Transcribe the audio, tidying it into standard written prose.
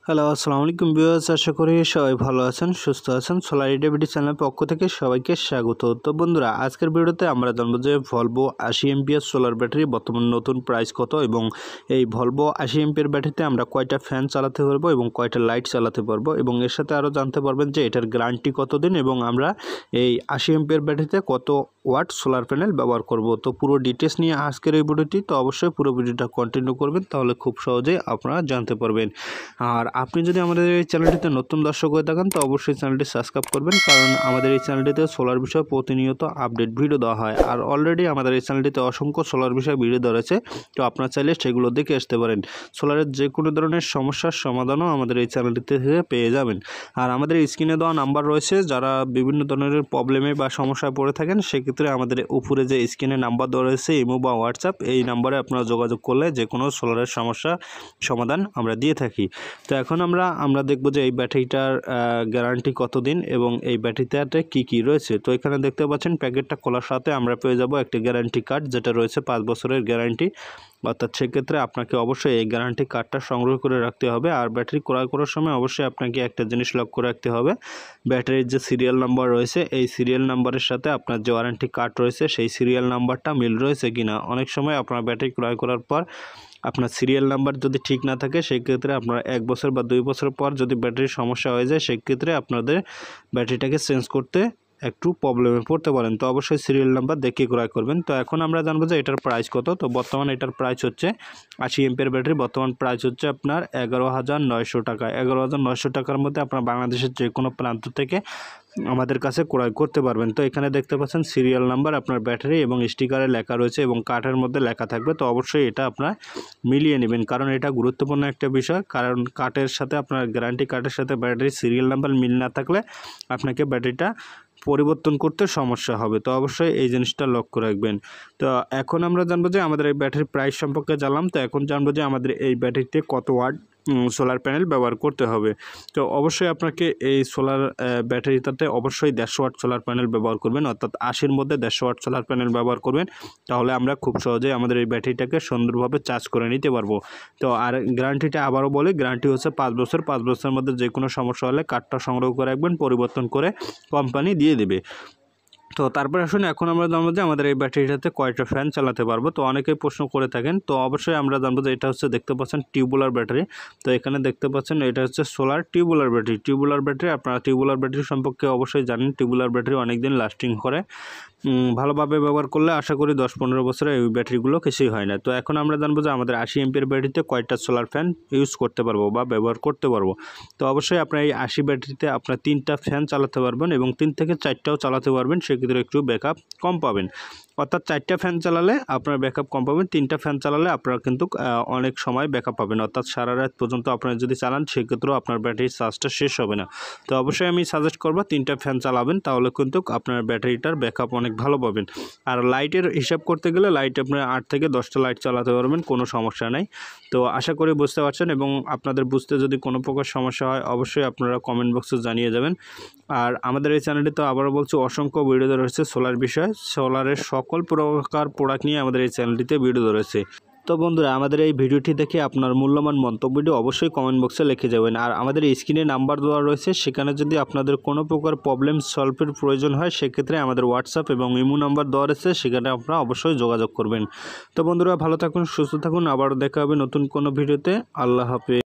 Hello, আসসালামু আলাইকুম viewers, আশা করি সবাই ভালো আছেন, সুস্থ আছেন। সোলার ইডিবিটি চ্যানেলের পক্ষ থেকে সবাইকে স্বাগত। তো বন্ধুরা, আজকের ভিডিওতে আমরা জানবো যে ভলভো 80 এমপিএর সোলার ব্যাটারি বর্তমান নতুন প্রাইস কত এবং এই ভলভো 80 এমপিএর ব্যাটারিতে আমরা কয়টা ফ্যান চালাতে পারবো এবং কয়টা লাইট চালাতে পারবো এবং এর সাথে আরও জানতে পারবেন যে এটার গ্যারান্টি কতদিন এবং আমরা এই 80 এমপিএর ব্যাটারিতে কত ওয়াট সোলার প্যানেল ব্যবহার করব। তো পুরো ডিটেলস নিয়ে আজকের এই ভিডিওটি, তো অবশ্যই পুরো ভিডিওটা কন্টিনিউ করবেন, তাহলে খুব সহজেই আপনারা জানতে পারবেন। আর আপনি যদি আমাদের এই চ্যানেলটিতে নতুন দর্শক হয়ে থাকেন তো অবশ্যই চ্যানেলটি সাবস্ক্রাইব করবেন, কারণ আমাদের এই চ্যানেলটিতে সোলার বিষয়ে প্রতিনিয়ত আপডেট ভিডিও দেওয়া হয়। আর অলরেডি আমাদের এই চ্যানেলটিতে অসংখ্য সোলার বিষয়ে ভিডিও দেওয়া রয়েছে, তো আপনারা চাইলে সেগুলো দেখে আসতে পারেন। সোলারের যে কোনো ধরনের সমস্যার সমাধানও আমাদের এই চ্যানেলটিতে পেয়ে যাবেন। আর আমাদের স্ক্রিনে দেওয়া নাম্বার রয়েছে, যারা বিভিন্ন ধরনের প্রবলেমে বা সমস্যায় পড়ে থাকেন সেক্ষেত্রে আমাদের উপরে যে স্ক্রিনে নাম্বার দেওয়া রয়েছে ইমো বা হোয়াটসঅ্যাপ, এই নাম্বারে আপনারা যোগাযোগ করলে যে কোনো সোলারের সমস্যা সমাধান আমরা দিয়ে থাকি। তো এখন আমরা দেখব যে এই ব্যাটারিটার গ্যারান্টি কতদিন এবং এই ব্যাটারিটাতে কি রয়েছে। তো এখানে দেখতে পাচ্ছেন প্যাকেটটা খোলার সাথে আমরা পেয়ে যাব একটি গ্যারান্টি কার্ড, যেটা রয়েছে 5 বছরের গ্যারান্টি। অর্থাৎ সেক্ষেত্রে আপনাকে অবশ্যই এই গ্যারান্টি কার্ডটা সংগ্রহ করে রাখতে হবে। আর ব্যাটারি ক্রয় করার সময় অবশ্যই আপনাকে একটা জিনিস লক্ষ্য করে রাখতে হবে, ব্যাটারির যে সিরিয়াল নাম্বার রয়েছে এই সিরিয়াল নাম্বারের সাথে আপনার যে ওয়ারেন্টি কার্ড রয়েছে সেই সিরিয়াল নাম্বারটা মিল রয়েছে কিনা। অনেক সময় আপনার ব্যাটারি ক্রয় করার পর আপনার সিরিয়াল নাম্বার যদি ঠিক না থাকে সেক্ষেত্রে আপনার 1 বছর বা 2 বছর পর যদি ব্যাটারির সমস্যা হয়ে যায় সেক্ষেত্রে আপনাদের ব্যাটারিটাকে চেঞ্জ করতে একটু প্রবলেমে পড়তে পারেন। তো অবশ্যই সিরিয়াল নাম্বার দেখে ক্রয় করবেন। তো এখন আমরা জানবো যে এটার প্রাইস কত। তো বর্তমানে এটার প্রাইস হচ্ছে 80 এমপিএর ব্যাটারি বর্তমান প্রাইস হচ্ছে আপনার 11,900 টাকা। 11,900 টাকার মধ্যে আপনার বাংলাদেশের যে কোনো প্রান্ত থেকে আমাদের কাছে ক্রয় করতে পারবেন। তো এখানে দেখতে পাচ্ছেন সিরিয়াল নাম্বার, আপনার ব্যাটারি এবং স্টিকারে লেখা রয়েছে এবং কার্ডের মধ্যে লেখা থাকবে। তো অবশ্যই এটা আপনার মিলিয়ে নেবেন, কারণ এটা গুরুত্বপূর্ণ একটা বিষয়। কারণ কার্ডের সাথে আপনার গ্যারান্টি কার্ডের সাথে ব্যাটারির সিরিয়াল নাম্বার মিল না থাকলে আপনাকে ব্যাটারিটা পরিবর্তন করতে সমস্যা হবে। তো অবশ্যই এই জিনিসটা লক্ষ্য রাখবেন। তো এখন আমরা জানবো যে আমাদের এই ব্যাটারির প্রাইস সম্পর্কে জানলাম। তো এখন জানবো যে আমাদের এই ব্যাটারিতে কত ওয়াট সোলার প্যানেল ব্যবহার করতে হবে। তো অবশ্যই আপনাকে এই সোলার ব্যাটারিটাতে অবশ্যই 150 ওয়াট সোলার প্যানেল ব্যবহার করবেন, অর্থাৎ 80-র মধ্যে 150 ওয়াট সোলার প্যানেল ব্যবহার করবেন। তাহলে আমরা খুব সহজেই আমাদের এই ব্যাটারিটাকে সুন্দরভাবে চার্জ করে নিতে পারবো। তো আর গ্যারান্টিটা আবারও বলি, গ্যারান্টি হচ্ছে 5 বছর। 5 বছরের মধ্যে যে কোনো সমস্যা হলে কার্ডটা সংগ্রহ করে রাখবেন, পরিবর্তন করে কোম্পানি দিয়ে দেবে। তো তারপরে আসুন, এখন আমরা জানবো যে আমাদের এই ব্যাটারিটাতে কয়টা ফ্যান চালাতে পারবো। তো অনেকেই প্রশ্ন করে থাকেন, তো অবশ্যই আমরা জানবো যে এটা হচ্ছে দেখতে পাচ্ছেন টিউবুলার ব্যাটারি। তো এখানে দেখতে পাচ্ছেন এটা হচ্ছে solar tubular battery. Tubular battery, আপনারা টিউবুলার ব্যাটারি সম্পর্কে অবশ্যই জানেন। টিউবুলার ব্যাটারি অনেকদিন লাস্টিং করে, ভালোভাবে ব্যবহার করলে আশা করি 10-15 বছরে এই ব্যাটারিগুলো কিছুই হয় না। তো এখন আমরা জানবো যে আমাদের 80 এমপিএর ব্যাটারিতে কয়টা সোলার ফ্যান ইউজ করতে পারবো বা ব্যবহার করতে পারবো। তো অবশ্যই আপনার এই 80 ব্যাটারিতে আপনার 3টা ফ্যান চালাতে পারবেন এবং 3 থেকে 4টাও চালাতে পারবেন, সেক্ষেত্রে একটু ব্যাকআপ কম পাবেন। অর্থাৎ 4টা ফ্যান চালালে আপনার ব্যাকআপ কম পাবেন, 3টা ফ্যান চালালে আপনারা কিন্তু অনেক সময় ব্যাকআপ পাবেন। অর্থাৎ সারা রাত পর্যন্ত আপনারা যদি চালান সেক্ষেত্রেও আপনার ব্যাটারির চার্জটা শেষ হবে না। তো অবশ্যই আমি সাজেস্ট করবো 3টা ফ্যান চালাবেন, তাহলে কিন্তু আপনার ব্যাটারিটার ব্যাকআপ অনেক ভালো পাবেন। আর লাইটের হিসাব করতে গেলে লাইট আপনার 8 থেকে 10টা লাইট চালাতে পারবেন, কোনো সমস্যা নেই। তো আশা করি বুঝতে পারছেন, এবং আপনাদের বুঝতে যদি কোনো প্রকার সমস্যা হয় অবশ্যই আপনারা কমেন্ট বক্সে জানিয়ে যাবেন। আর আমাদের এই চ্যানেলটি তো আবারও বলছি অসংখ্য ভিডিও রয়েছে সোলার বিষয়ে, সোলারের সকল প্রকার প্রোডাক্ট নিয়ে আমাদের এই চ্যানেলটিতে ভিডিও রয়েছে। তো বন্ধুরা, আমাদের এই ভিডিওটি দেখে আপনার মূল্যবান মন্তব্যটি অবশ্যই কমেন্ট বক্সে লিখে যাবেন। আর আমাদের স্ক্রিনে নাম্বার দেওয়া রয়েছে, সেখানে যদি আপনাদের কোনো প্রকার প্রবলেম সলভের প্রয়োজন হয় সেক্ষেত্রে আমাদের হোয়াটসঅ্যাপ এবং ইমো নাম্বার দেওয়া রয়েছে, সেখানে আপনারা অবশ্যই যোগাযোগ করবেন। তো বন্ধুরা, ভালো থাকুন, সুস্থ থাকুন, আবারও দেখা হবে নতুন কোনো ভিডিওতে। আল্লাহ হাফেজ।